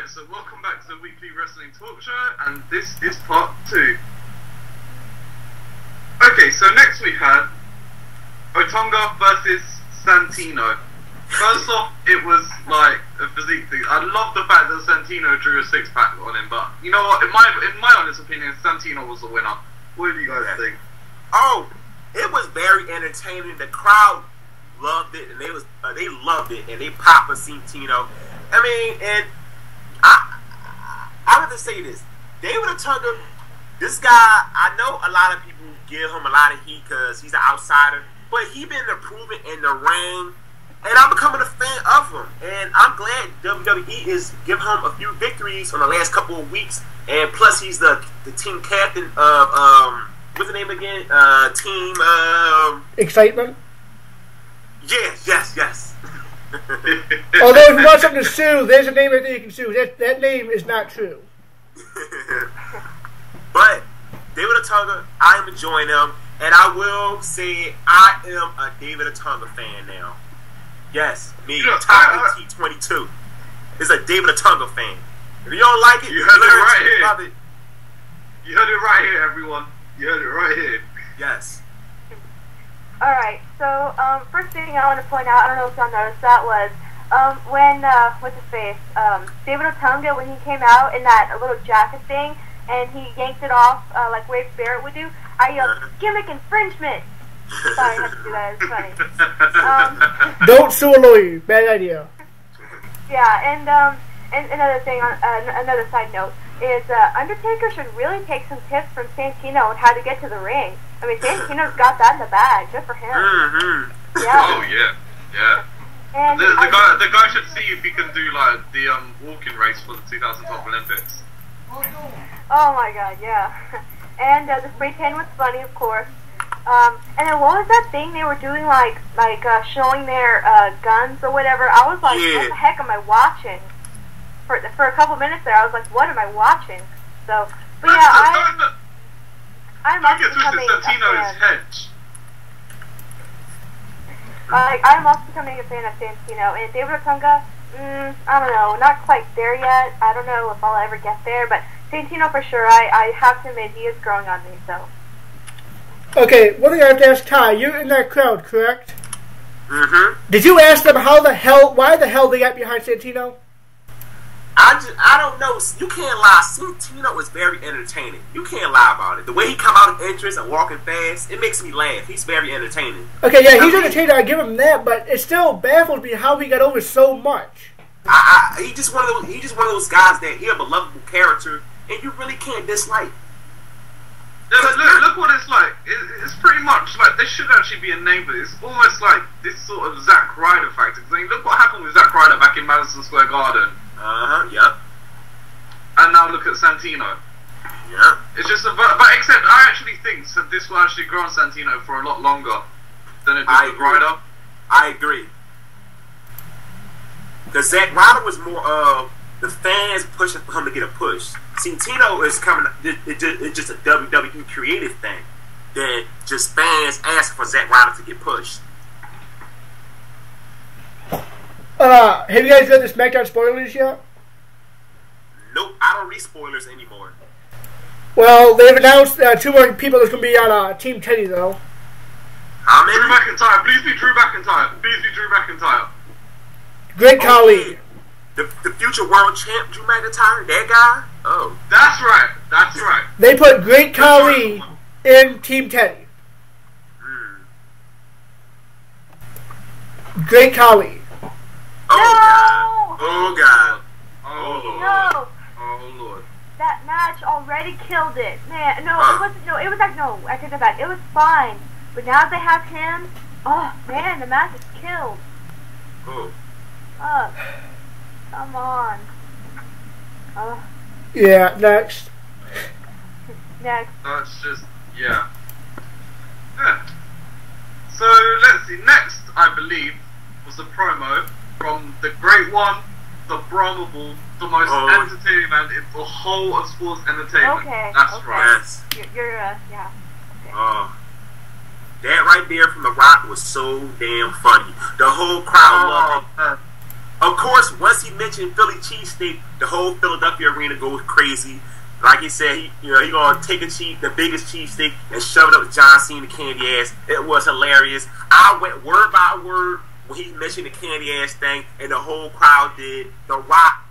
Alright, so welcome back to the weekly wrestling talk show, and this is part 2. Okay, so next we had Otunga versus Santino. First off, it was like a physique thing. I love the fact that Santino drew a 6-pack on him, but you know what? In my honest opinion, Santino was the winner. What do you guys think? Oh, it was very entertaining. The crowd loved it, and they loved it, and they popped for Santino. I mean, and I have to say this: David Otunga, this guy, I know a lot of people give him a lot of heat because he's an outsider, but he been improving in the ring, and I'm becoming a fan of him. And I'm glad WWE is giving him a few victories on the last couple of weeks, and plus he's the team captain of what's the name again? Team Excitement. Yes. Although if you want something to sue, there's a name that you can sue. That name is not true. But David Otunga, I am enjoying him, and I will say I am a David Otunga fan now. Yes, me, Top T22 is a David Otunga fan. If you don't like it, you heard it right here. You heard it right here, everyone. You heard it right here. Yes. Alright, so, first thing I want to point out, I don't know if y'all noticed that, was, when, what's his face, David Otunga, when he came out in that little jacket thing, and he yanked it off, like Wade Barrett would do, I yelled, gimmick infringement! Sorry, I had to do that, it's funny. Don't sue a lawyer, bad idea. Yeah, and another thing, another side note, is, UnderTaker should really take some tips from Santino on how to get to the ring. I mean, Santino's got that in the bag. Good for him. Mm-hmm. Yeah. Oh, yeah. And the guy should see if he can do, like, the walking race for the 2012 Olympics. Oh, my God, yeah. And the spray tan was funny, of course. And then what was that thing they were doing, like showing their guns or whatever? I was like, what the heck am I watching? For a couple minutes there, I was like, what am I watching? So, but yeah, I'm also becoming a fan. I'm also becoming a fan of Santino. And David Otunga, I don't know, not quite there yet. I don't know if I'll ever get there, but Santino for sure, I have to admit, he is growing on me, so. Okay, one thing I have to ask Ty, you're in that crowd, correct? Mm-hmm. Did you ask them why the hell they got behind Santino? I don't know. You can't lie. Santino is very entertaining. You can't lie about it. The way he come out of entrance and walking fast, it makes me laugh. He's very entertaining. Okay, yeah, he's entertaining. I give him that, but it still baffles me how he got over so much. He's just one of those guys that he a belovable character, and you really can't dislike. Yeah, but look what it's like. It's pretty much like there should actually be a name for this. It's almost like this sort of Zack Ryder factor. I mean, look what happened with Zack Ryder back in Madison Square Garden. Yep. And now look at Santino. Yeah. It's just but except I actually think that this will actually grow on Santino for a lot longer than it did with Ryder. I agree. Because Zack Ryder was more of the fans pushing for him to get a push. Santino is coming. It's just a WWE creative thing that just fans ask for Zack Ryder to get pushed. Have you guys read the SmackDown spoilers yet? Nope, I don't read spoilers anymore. Well, they've announced 2 more people that's going to be on Team Teddy, though. How many? Drew McIntyre. Please be Drew McIntyre. Please be Drew McIntyre. Great Khali. The future world champ, Drew McIntyre, that guy? Oh. That's right. They put Great Khali in Team Teddy. Great Khali. Oh, God. Oh, Lord. No. Oh, Lord. That match already killed it. Man, no, it wasn't. No, it was like, no, I take that back. It was fine. But now that they have him, oh, man, the match is killed. Oh. Come on. Yeah, next. Next. That's just, yeah. So, let's see. Next, I believe, was the promo from the great one, the Brahmable, the most entertaining man in the whole of sports entertainment. Okay. That's right. Yes. You're yeah. Okay. That right there from The Rock was so damn funny. The whole crowd loved it. Of course, once he mentioned Philly cheesesteak, the whole Philadelphia arena goes crazy. Like he said, he gonna take the biggest cheesesteak and shove it up John Cena candy ass. It was hilarious. I went word by word when he mentioned the candy ass thing, and the whole crowd did. The rock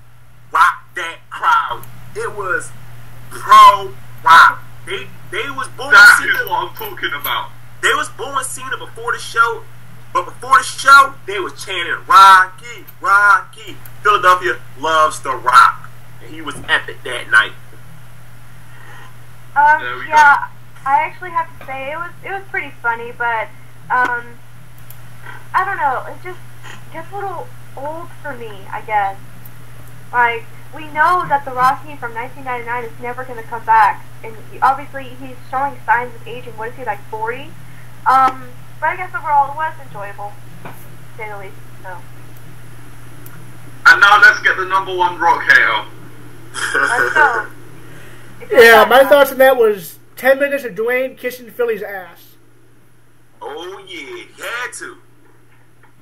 that crowd. It was pro rock. They was booing That Cena. is what I'm talking about. They was booing Cena before the show, but before the show, they was chanting Rocky, Rocky. Philadelphia loves The Rock, and he was epic that night. Yeah, I actually have to say it was pretty funny, but I don't know, it just gets a little old for me, I guess. Like, we know that the Rocky from 1999 is never going to come back, and obviously he's showing signs of aging. What is he, like 40? But I guess overall it was enjoyable, to say the least. So. And now let's get the number one Rock hater. Let's go. Yeah, my thoughts on that was 10 minutes of Dwayne kissing Philly's ass. Oh yeah, he had to.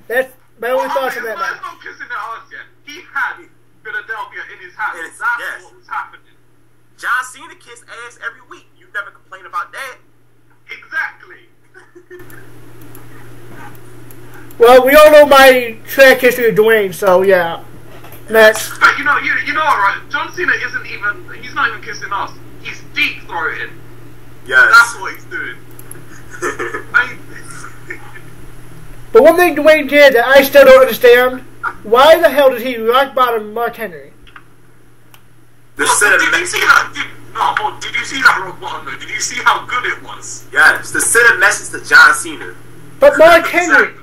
That's my only thoughts on that It's match. not kissing the ass yet. He had Philadelphia in his hands. Yes, That's yes. what was happening. John Cena kissed ass every week. You never complain about that. Exactly. Well, we all know my track history of Dwayne, so yeah. Next. But you know what, right? John Cena he's not even kissing us. He's deep throating. Yes. That's what he's doing. But one thing Dwayne did that I still don't understand, why the hell did he rock bottom Mark Henry? The Did cinematic. you see that? Did you see that rock bottom though? Did you see how good it was? Yes, the send a message to John Cena. But Mark Henry, Exactly.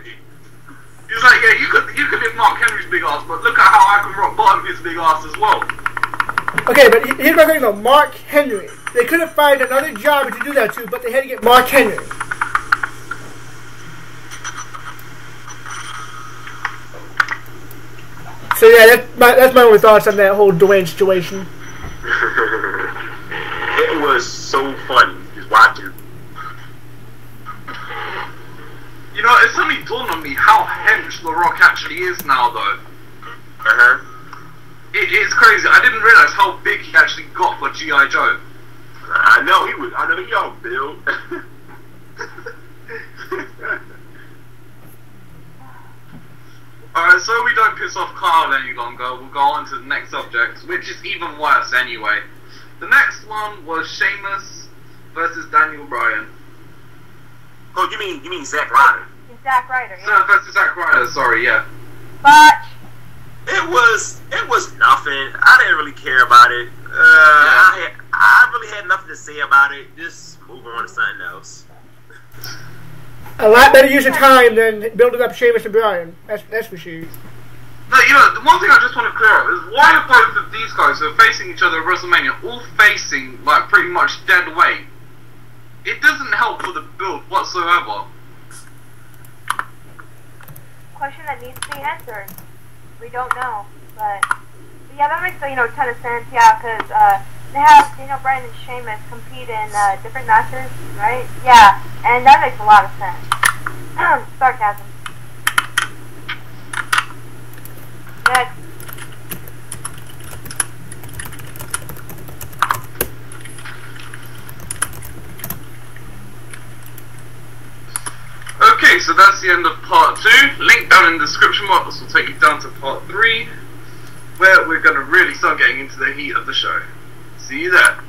He's like, yeah, you could hit Mark Henry's big ass, but look at how I can rock bottom his big ass as well. okay, but here's my thing though, Mark Henry. They could have found another job to do that to, but they had to get Mark Henry. So yeah, that's my only thoughts on that whole Dwayne situation. It was so funny just watching. You know, it's only dawned on me how hench The Rock actually is now, though. It's crazy. I didn't realize how big he actually got for G.I. Joe. I know he all built. Alright, so we don't piss off Carl any longer, we'll go on to the next subject, which is even worse anyway. The next one was Sheamus versus Bryan. Oh, you mean Zack Ryder? Zack Ryder, yeah. So versus Zack Ryder, sorry, yeah. But It was nothing. I didn't really care about it. I really had nothing to say about it. Just move on to something else. A lot better use of time than building up Sheamus and Bryan. That's for sure. No, you know, the one thing I just want to clear up is why are both of these guys who are facing each other at WrestleMania all facing, like, pretty much dead weight? It doesn't help for the build whatsoever. question that needs to be answered. We don't know, but yeah, that makes a ton of sense. Yeah, because they have Bryan and Sheamus compete in different matches, right? Yeah, and that makes a lot of sense. Sarcasm. Next. Okay, so that's the end of part 2. Link down in the description box will take you down to part 3, where we're going to really start getting into the heat of the show. See you there.